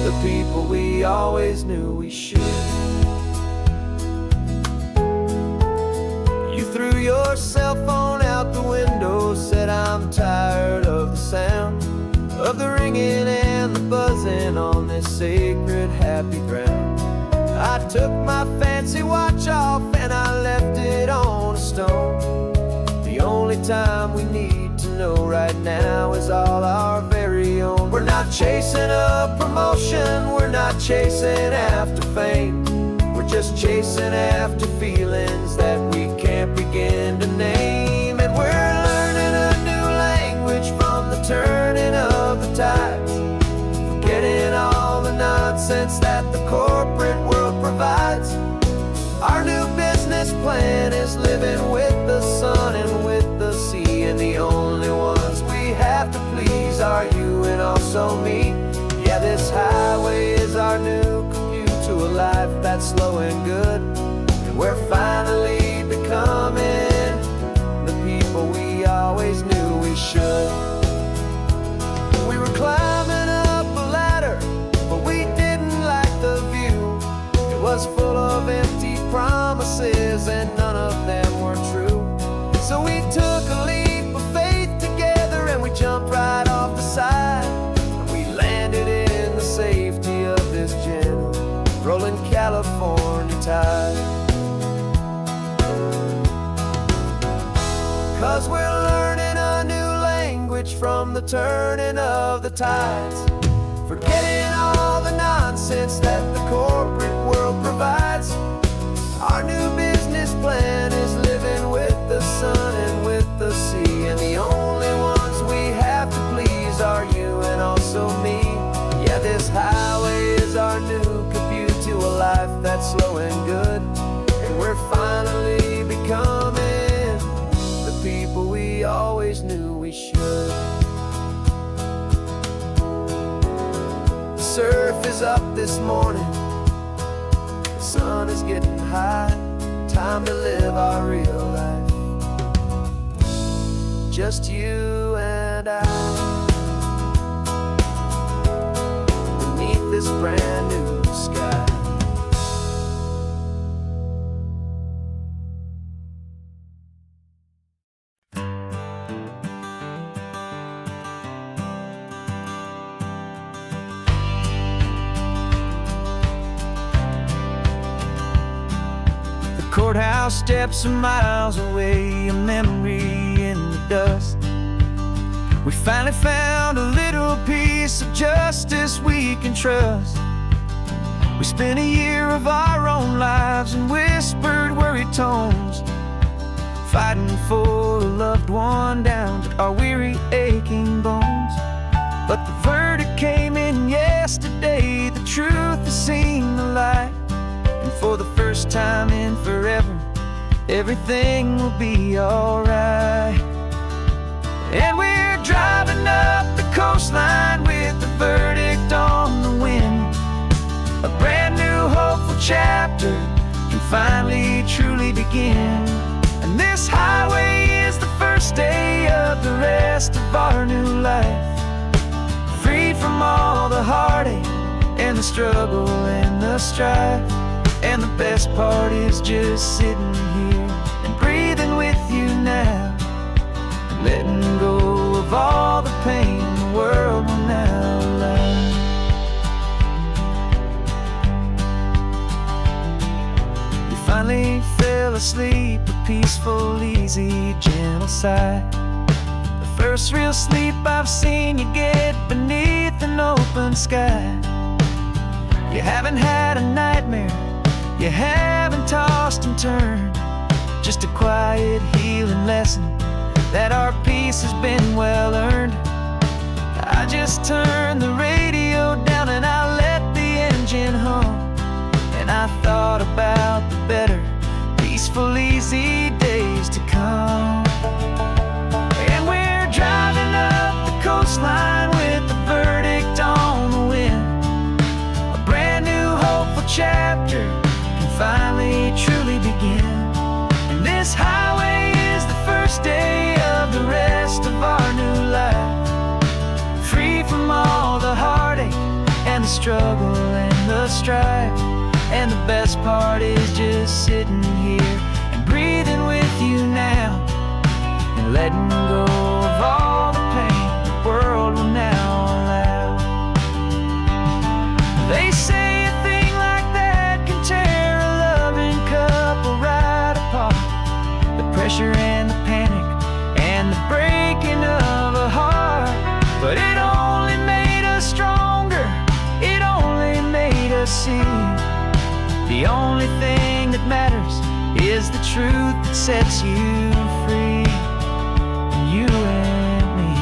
the people we always knew we should. You threw your cell phone out the window, said I'm tired of the sound of the ringing and the buzzing on this sacred happy ground. I took my fancy watch off and I left it on a stone. The only time we need to know right now is all our very own. We're not chasing a promotion, we're not chasing after fame, we're just chasing after feelings that we can't begin to name. And we're learning a new language from the turning of the tides, forgetting all the nonsense that the corporate world provides. Our new business plan is living with the sun and with the sea, and the only ones we have to please are you and also me. Yeah, this highway is our new commute to a life that's slow and good, and we're finally becoming the people we always knew we should. We were climbing up a ladder, but we didn't like the view. It was full of empty promises and none of them were true. So we took a leap of faith together and we jumped right off the side, and we landed in the safety of this gentle rolling California tide. 'Cause we're learning a new language from the turning of the tides, forgetting all the nonsense that the corporate world provides. Our new business plan is living with the sun and with the sea, and the only ones we have to please are you and also me. Yeah, this highway is our new commute to a life that's slow and good, and we're finally becoming the people we always knew we should. The surf is up this morning, the sun is getting high, time to live our real life, just you and I, beneath this brand new sky. Courthouse steps are miles away, a memory in the dust. We finally found a little piece of justice we can trust. We spent a year of our own lives in whispered, worried tones, fighting for a loved one down to our weary, aching bones. But the verdict came in yesterday, the truth has seen the light, and for the first time in forever, everything will be alright. And we're driving up the coastline with the verdict on the wind. A brand new hopeful chapter can finally truly begin. And this highway is the first day of the rest of our new life, freed from all the heartache and the struggle and the strife. And the best part is just sitting here and breathing with you now, letting go of all the pain the world will now allow. easy, gentle side. The first real sleep I've seen you get beneath an open sky. You haven't had a nightmare, you haven't tossed and turned. Just a quiet healing lesson that our peace has been well earned. I just turned the radio down and I let the engine hum, and I thought about the better, peaceful, easy days to come. And we're driving up the coastline with the verdict on the wind. A brand new hopeful chapter can finally truly begin. And this highway is the first day of the rest of our new life, free from all the heartache and the struggle and the strife. And the best part is just sitting here and breathing with you now, and letting go of all the pain the world will now allow. They say a thing like that can tear a loving couple right apart. The pressure and the panic and the breaking of a heart. But it only made us stronger, it only made us see the only thing that matters is the truth that sets you free, you and me.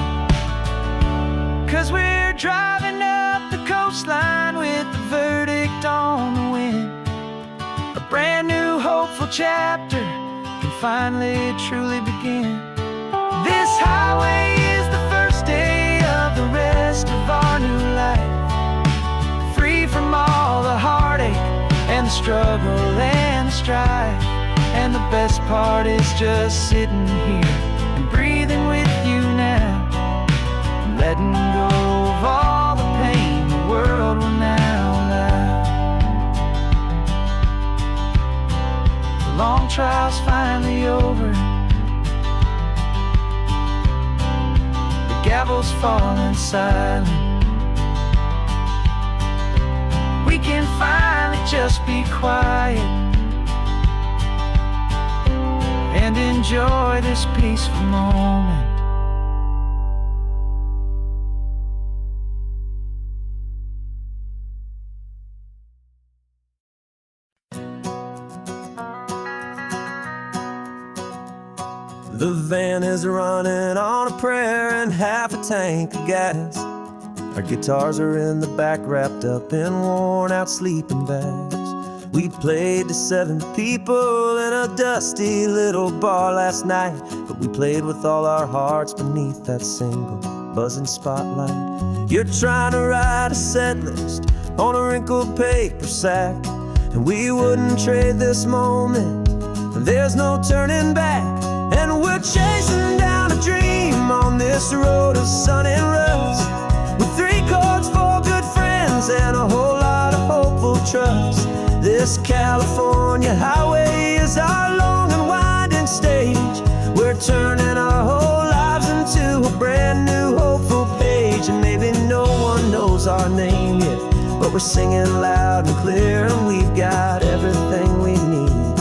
'Cause we're driving up the coastline with the verdict on the wind. A brand new hopeful chapter can finally truly begin. This highway is the first day of the rest of our new life, free from all the heartache and the struggle and the strife. And the best part is just sitting here and breathing with you now, and letting go of all the pain the world will now allow. The long trial's finally over, the gavel's falling silent. We can finally just be quiet and enjoy this peaceful moment. The van is running on a prayer and half a tank of gas. Our guitars are in the back, wrapped up in worn-out sleeping bags. We played to 7 people in a dusty little bar last night, but we played with all our hearts beneath that single buzzing spotlight. You're trying to write a set list on a wrinkled paper sack, and we wouldn't trade this moment. There's no turning back, and we're chasing down a dream on this road of sun and rust, with 3 chords, 4 good friends, and a whole lot of hopeful trust. This California highway is our long and winding stage. We're turning our whole lives into a brand new hopeful page. And maybe no one knows our name yet, but we're singing loud and clear, and we've got everything we need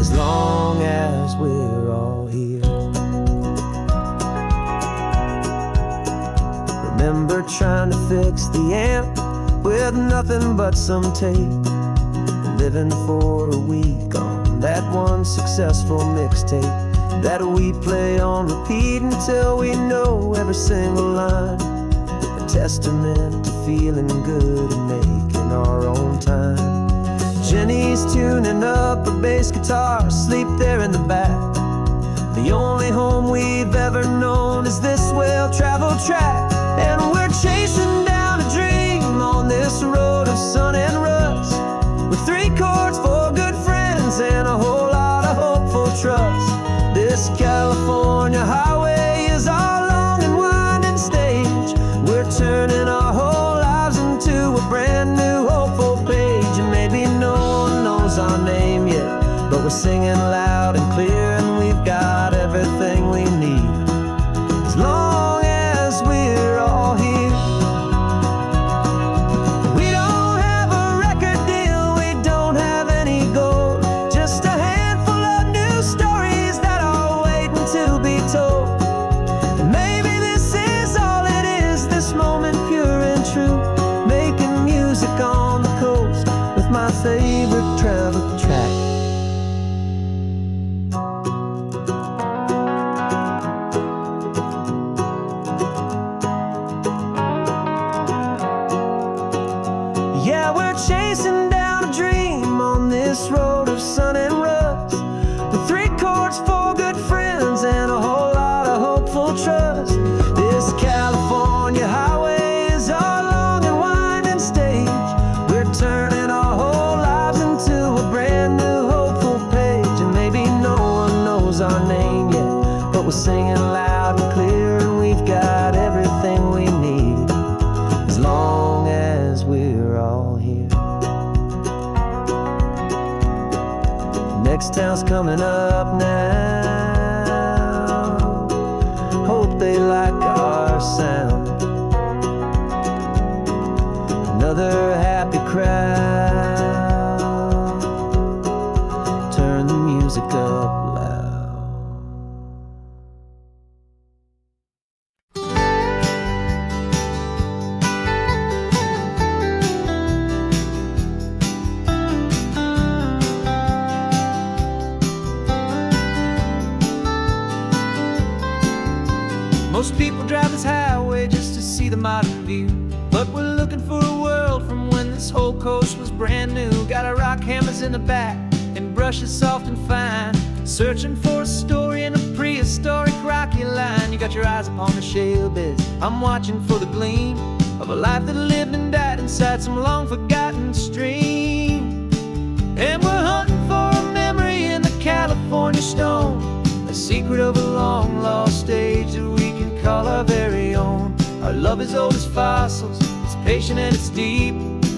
as long as we're all here. Remember trying to fix the amp with nothing but some tape, living for a week on that one successful mixtape that we play on repeat until we know every single line. A testament to feeling good and making our own time. Jenny's tuning up her bass guitar, asleep there in the back. The only home we've ever known is this well-traveled track, and we're chasing down a dream on this road of sun and rust, with 3 chords, 4 good friends, and a whole lot of hopeful trust. This California highway is our long and winding stage. We're turning our whole lives into a brand new hopeful page. And maybe no one knows our name yet, but we're singing loud and clear, and we've got everything we need we're singing loud and clear, and we've got everything we need as long as we're all here. Next town's coming up now. Hope they like our sound. Another happy crowd. Turn the music up loud. Most people drive this highway just to see the modern view, but we're looking for a world from when this whole coast was brand new. Got our rock hammers in the back and brushes soft and fine, searching for a story in a prehistoric rocky line. You got your eyes upon the shale beds, I'm watching for the gleam of a life that lived and died inside some long forgotten stream. And we're hunting for a memory in the California stone, a secret of a long lost age that we can call our very own. Our love is old as fossils, it's patient and it's deep,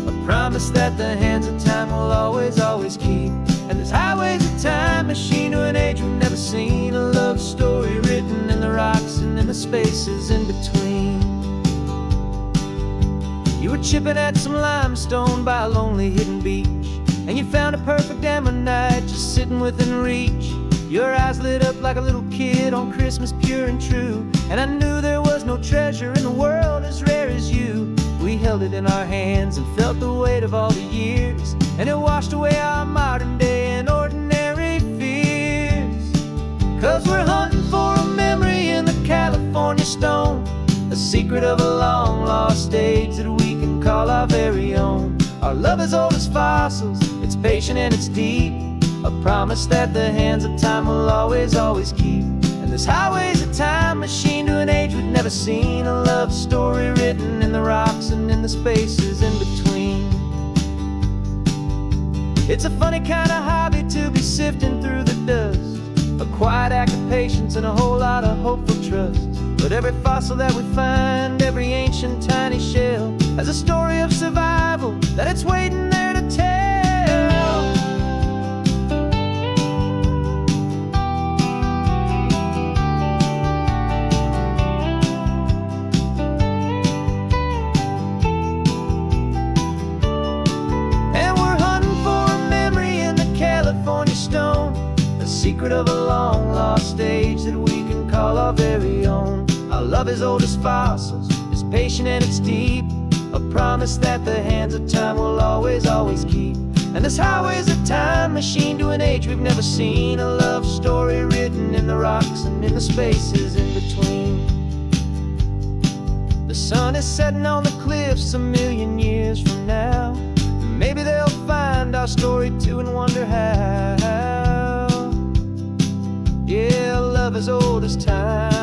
a promise that the hands of time will always, always keep. And this highway's a time machine to an age we've never seen, a love story written in the rocks and in the spaces in between. You were chipping at some limestone by a lonely hidden beach, and you found a perfect ammonite just sitting within reach. Your eyes lit up like a little kid on Christmas, pure and true, and I knew there was no treasure in the world as rare as you. We held it in our hands and felt the weight of all the years, and it washed away our modern day and ordinary fears. 'Cause we're hunting for a memory in the California stone, a secret of a long lost age that we can call our very own. Our love is old as fossils, it's patient and it's deep, a promise that the hands of time will always, always keep. And this highway's a time machine to an age we've never seen, a love story written in the rocks and in the spaces in between. It's a funny kind of hobby to be sifting through the dust, a quiet act of patience and a whole lot of hopeful trust. But every fossil that we find, every ancient tiny shell, has a story of survival that it's waiting there to tell. Secret of a long lost age that we can call our very own. Our love is old as fossils, it's patient and it's deep, a promise that the hands of time will always, always keep. And this highway's a time machine to an age we've never seen, a love story written in the rocks and in the spaces in between. The sun is setting on the cliffs a million years from now, maybe they'll find our story too and wonder how. Yeah, love is old as time.